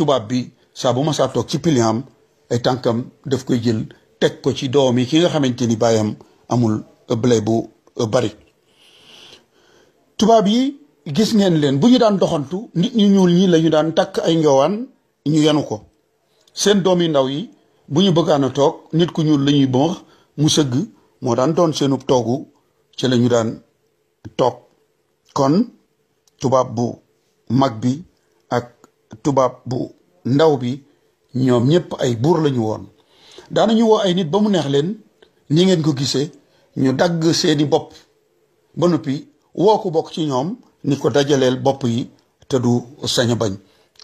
tubaab bi saa bu ma saa toog ci piliam ay tànkam daf koy jël teg ko ci doom yi ki nga xamante ni baayam amul blé bu bari. tubaab yi gis ngeen leen bu ñu daan doxantu nit ñu ñuul ñi lañu daan takk ay njowaan ñu yanu ko seen doom yi ndaw yi bu ñu bëggaan a toog nit ku ñuul la ñuy bëmax mu sëgg moo daan doon seenu toogu ci la ñu daan toog. kon tubaab bu mag bi ak tubaab bu ndaw bi ñoom ñëpp ay buur lañu woon daanañu woo ay nit ba mu neex leen ni ngeen ko gisee ñu dagg seeni bopp ba noppi woo ko bokk ci ñoom ni ko dajaleel bopp yi te du sañ a bañ.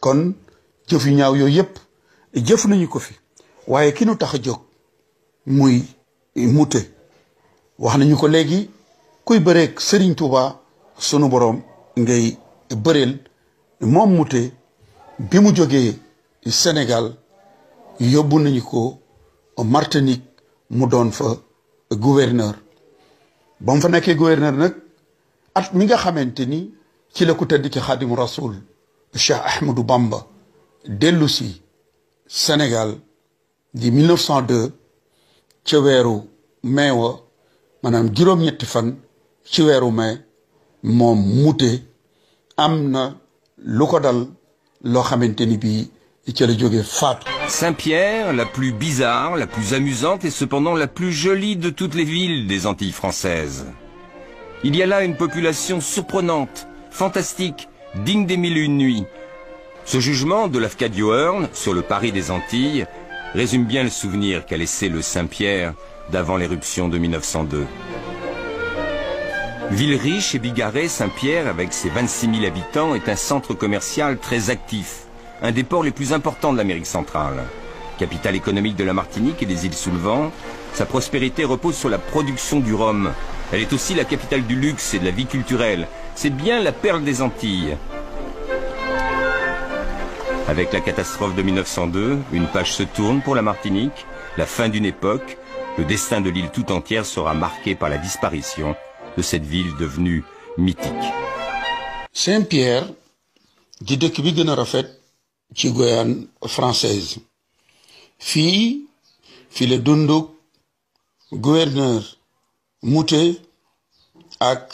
kon jëf yu ñaaw yooyu yëpp jëf nañu ko fi waaye ki nu tax a jóg muy mute wax nañu ko léegi kuy bëreeg Sëriñ Tuuba sunu boroom ngay bëreel. moom mute bi mu jógee Sénégal yóbbu nañu ko Martinique mu doon fa gouverneur ba mu fa nekkee gouverneur nag at mi nga xamante ni ci la ko tëdd ci Xaadimu Rasul Cheikh Ahmadou Bamba dellu si Sénégal di 1902 ca weeru mai wa maanaam juróom-ñetti fan ci weeru mai moom mute am na lu ko dal loo xamante ni bii ca la jóge faatu. Saint-Pierre, la plus bizarre, la plus amusante et cependant la plus jolie de toutes les villes des Antilles françaises. Il y a là une population surprenante, fantastique, digne des mille et une nuits. Ce jugement de Lafcadio Hearn sur le Paris des Antilles résume bien le souvenir qu'a laissé le Saint-Pierre d'avant l'éruption de 1902. Ville riche et bigarrée, Saint-Pierre, avec ses 26 000 habitants, est un centre commercial très actif, un des ports les plus importants de l'Amérique centrale. Capitale économique de la Martinique et des îles sous le vent, sa prospérité repose sur la production du rhum. Elle est aussi la capitale du luxe et de la vie culturelle. C'est bien la perle des Antilles. Avec la catastrophe de 1902, une page se tourne pour la Martinique, la fin d'une époque. Le destin de l'île tout entière sera marqué par la disparition de cette ville devenue mythique. Saint-Pierre di dëkk bi gën a rafet ci Guyane française fii la dunduk gouverneur Mouté ak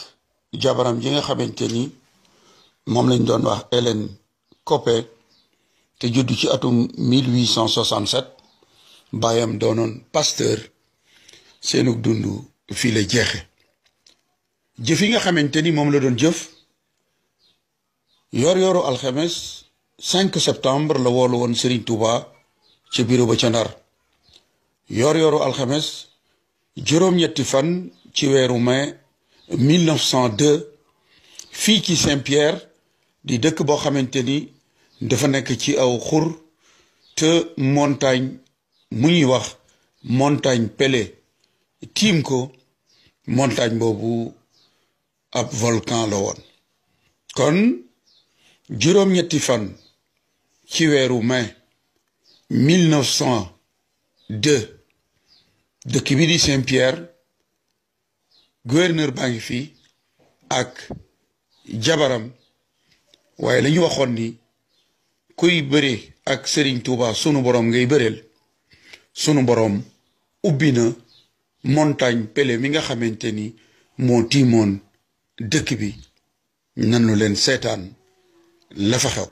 jabaram ji nga xamante ni moom lañ doon wax Hélène Copé te juddu ci atum 1867 baayam doonoon pasteur seenug dundu fii la jeexe jëf yi nga xamante ni moom la doon jëf yor-yoru alxames 5 septembre la woolu woon Serigne Touba ci bureau ba ca Ndar yor-yoru alxames juróom-ñetti fan ci weeru mai 1902 fii ci Saint-Pierre di dëkk boo xamante ni dafa nekk ci aw xur te montagne mu ñuy wax montagne Pelée tiim ko montagne boobu ab volcan la woon kon juróom-ñetti fan ci weeru mai 1902 dëkk bi di Saint-Pierre gouverneur baa ngi fii ak jabaram waaye la ñu waxoon ni kuy bëre ak Serigne Touba sunu borom ngay bëreel sunu borom ubbi na montagne Pelée mi nga xamante ni moo tiimoon dëkk bi nanu leen seetaan la fa xew.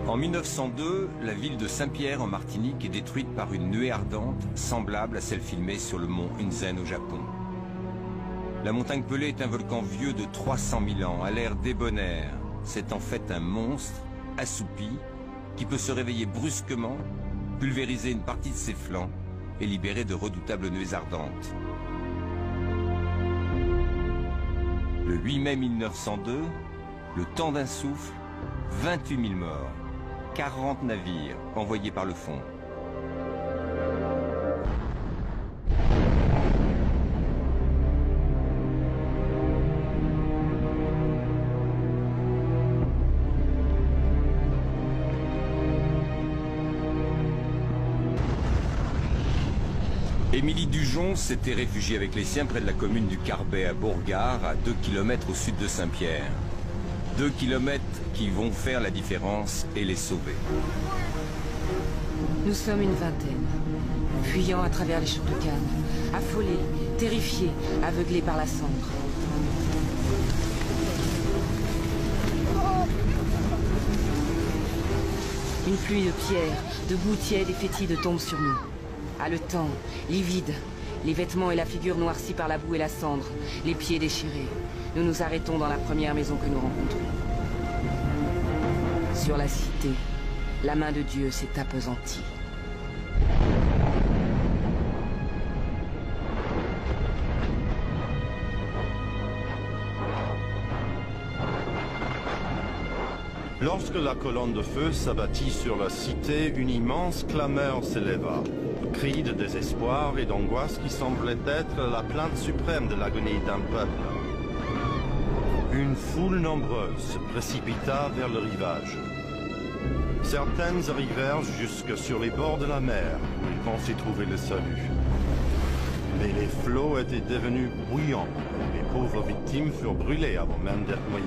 En 1902, la ville de Saint-Pierre en Martinique est détruite par une nuée ardente semblable à celle filmée sur le mont Hunzen au Japon. La montagne Pelée est un volcan vieux de 300 000 ans, à l'air débonnaire. C'est en fait un monstre assoupi qui peut se réveiller brusquement, pulvériser une partie de ses flancs et libérer de redoutables nuées ardentes. Le 8 mai 1902, le temps d'un souffle, 28 000 morts, 40 navires envoyés par le fond. Émilie Dujon s'était réfugiée avec les siens près de la commune du Carbet à Bourgard, à 2 km au sud de Saint-Pierre. 2 km qui vont faire la différence et les sauver. Nous sommes une vingtaine, fuyant à travers les champs de canne, affolés, terrifiés, aveuglés par la cendre. Une pluie de pierres, de boue tiède et fétide tombe sur nous. Haletants, livides, les vêtements et la figure noircis par la boue et la cendre, les pieds déchirés. Nous nous arrêtons dans la première maison que nous rencontrons. Sur la cité, la main de Dieu s'est appesantie. Lorsque la colonne de feu s'abattit sur la cité, une immense clameur s'éleva. Cri de désespoir et d'angoisse qui semblait être la plainte suprême de l'agonie d'un peuple. Une foule nombreuse se précipita vers le rivage. Certaines arrivèrent jusque sur les bords de la mer, où ils pensaient trouver le salut. Mais les flots étaient devenus bouillants, et les pauvres victimes furent brûlées avant même d'être noyées.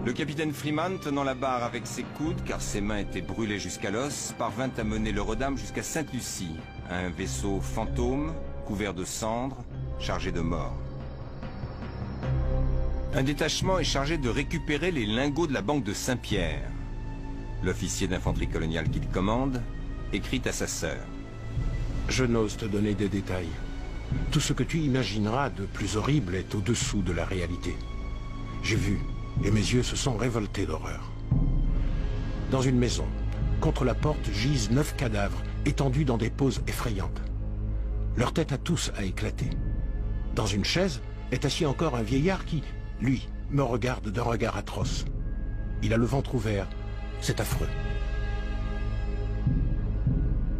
Le capitaine Freeman, tenant la barre avec ses coudes, car ses mains étaient brûlées jusqu'à l'os, parvint à mener le Rodam jusqu'à Sainte-Lucie, un vaisseau fantôme, couvert de cendres, chargé de morts. Un détachement est chargé de récupérer les lingots de la banque de Saint-Pierre. L'officier d'infanterie coloniale qui le commande écrit à sa sœur. Je n'ose te donner des détails. Tout ce que tu imagineras de plus horrible est au-dessous de la réalité. J'ai vu, et mes yeux se sont révoltés d'horreur. Dans une maison, contre la porte gisent 9 cadavres, étendus dans des poses effrayantes. Leur tête à tous a éclaté. Dans une chaise est assis encore un vieillard qui, lui, me regarde d'un regard atroce. Il a le ventre ouvert, c'est affreux.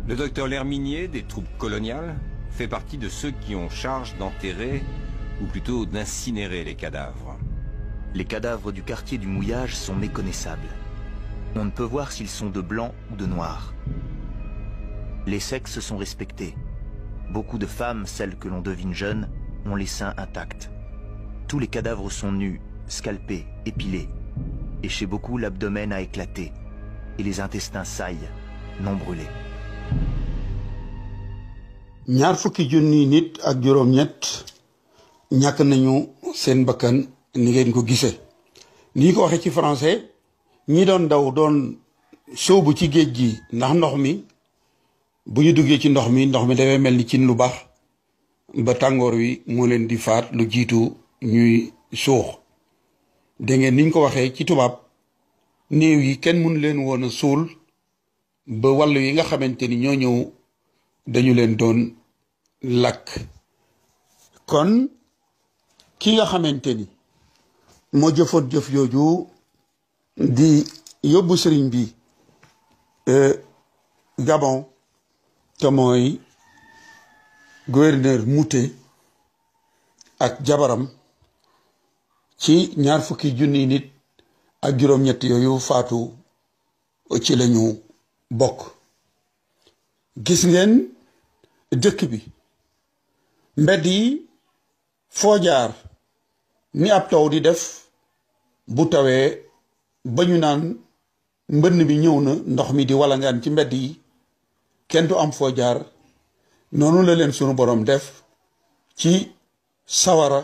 Le docteur L'Herminier, des troupes coloniales, fait partie de ceux qui ont charge d'enterrer, ou plutôt d'incinérer les cadavres. Les cadavres du quartier du Mouillage sont méconnaissables. On ne peut voir s'ils sont de blanc ou de noir. Les sexes sont respectés. Beaucoup de femmes, celles que l'on devine jeunes, ont les seins intacts. Tous les cadavres sont nus, scalpés, épilés. Et chez beaucoup, l'abdomen a éclaté. Et les intestins saillent, non brûlés. ñaar fukki junni nit ak juróom ñett ñàkk nañu seen bakkan ni ngeen ko gisee ni ko waxee ci français ñi doon daw doon sóobu ci géej gi ndax ndox mi bu ñu duggee ci ndox mi dafay mel ni cin lu baax ba tàngoor wi moo leen di faat lu jiitu ñuy suux dégg ngeen niñ ko waxee ci tubaab néew yi kenn mënu leen woon a suul ba wàllu yi nga xamante ni ñoo ñëw dañu leen doon lakk kon ki nga xamante ni moo jëfoon jëf jooju di yóbbu sëriñ bi Gabon te mooy gouverneur Mouté ak jabaram ci ñaar fukki junni nit ak juróom-ñett yooyu faatu ci lañu bokk gis ngeen dëkk bi mbedd yi foo jaar ni ab taw di def bu tawee ba ñu naan mbënn bi ñëw na ndox mi di walangaan ci mbedd yi kenn du am foo jaar noonu la leen sunu borom def ci sawara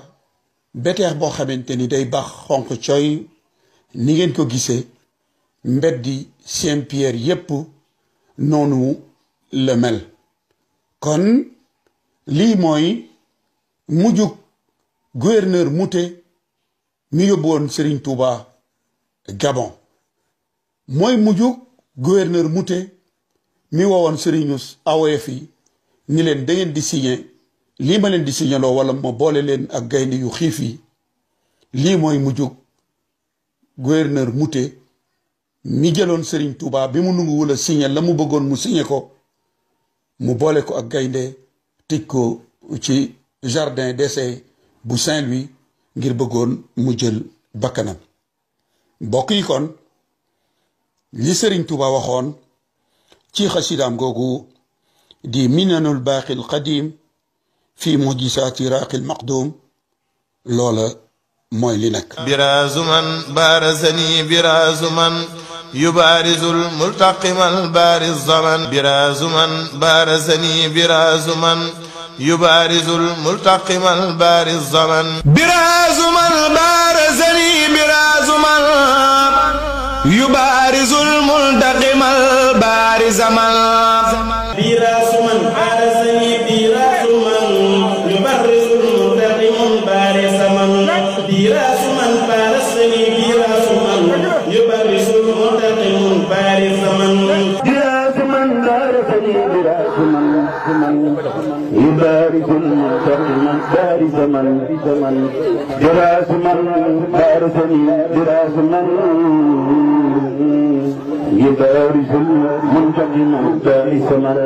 beteex boo xamante ni day bax xonq coy ni ngeen ko gisee mbeddi Saint-Pierre yépp noonu la mel kon lii mooy mujjug gouverneur Mouté mi yóbbu woon Serigne Touba Gabon mooy mujjug gouverneur Mouté mi woowoon Serigne AOF yi ni leen da ngeen di signé lii ma leen di signé loo wala ma boole leen ak gaynde yu xiif yi lii mooy mu jóg gouverneur Mouté mi jëloon Serigne Touba bi mu nanguwul a signé la mu bëggoon mu signé ko mu boole ko ak gaynde tëj ko ci jardin d'essai bu Saint-Louis ngir bëggoon mu jël bakkanam mbokk yi kon li Serigne Touba waxoon ci xasidaam googu di minanul baaqil qadim fi mujisaati raaqil maqdum loola mooy li nekk birazuman barazani birazuman yubarizul multaqimal bariz zaman birazuman barazani birazuman yubarizul multaqimal bariz zaman birazuman barazani birazuman yubarizul multaqimal bariz zaman birazuman barazani birazuman yubarizul multaqimal bariz zaman birazuman barazani birazuman yubarizul multaqimal bariz zaman birazuman barazani birazuman يبارز المنتقم بارز من براز من بارزني براز من يبارز المنتقم بارز من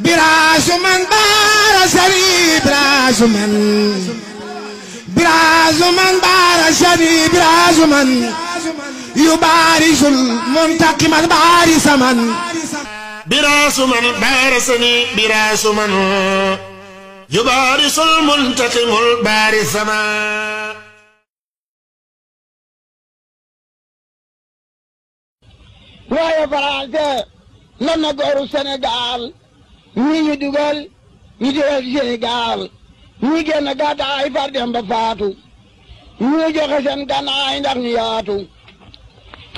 براز من بارزني براز من براز من بارزني براز من يبارز المنتقم بارز من براس من بارسني براس من يبارس المنتقم البارس من waaye Faranse lan na gooru Sénégal ñi ñu dugal ñu dugal Sénégal ñi génn gàddaay far dem ba faatu ñu joxe seen gànnaay ndax ñu yaatu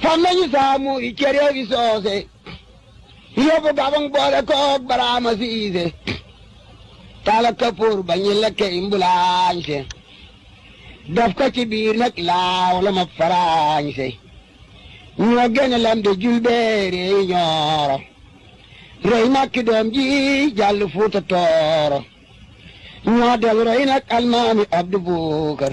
fam nañu saamu i cere gi soose yóbbu Gabang boole koog Baraama Siise tala kapoor ba ñu lekke imbulaañse daf ko ci biir nag laaw la ma faraañse ñoo génne lam de julbeere yi ñooro rey nag ki doom ji jàll Fuuta Tooro ñoo del rey nag almaami Abdu Bukar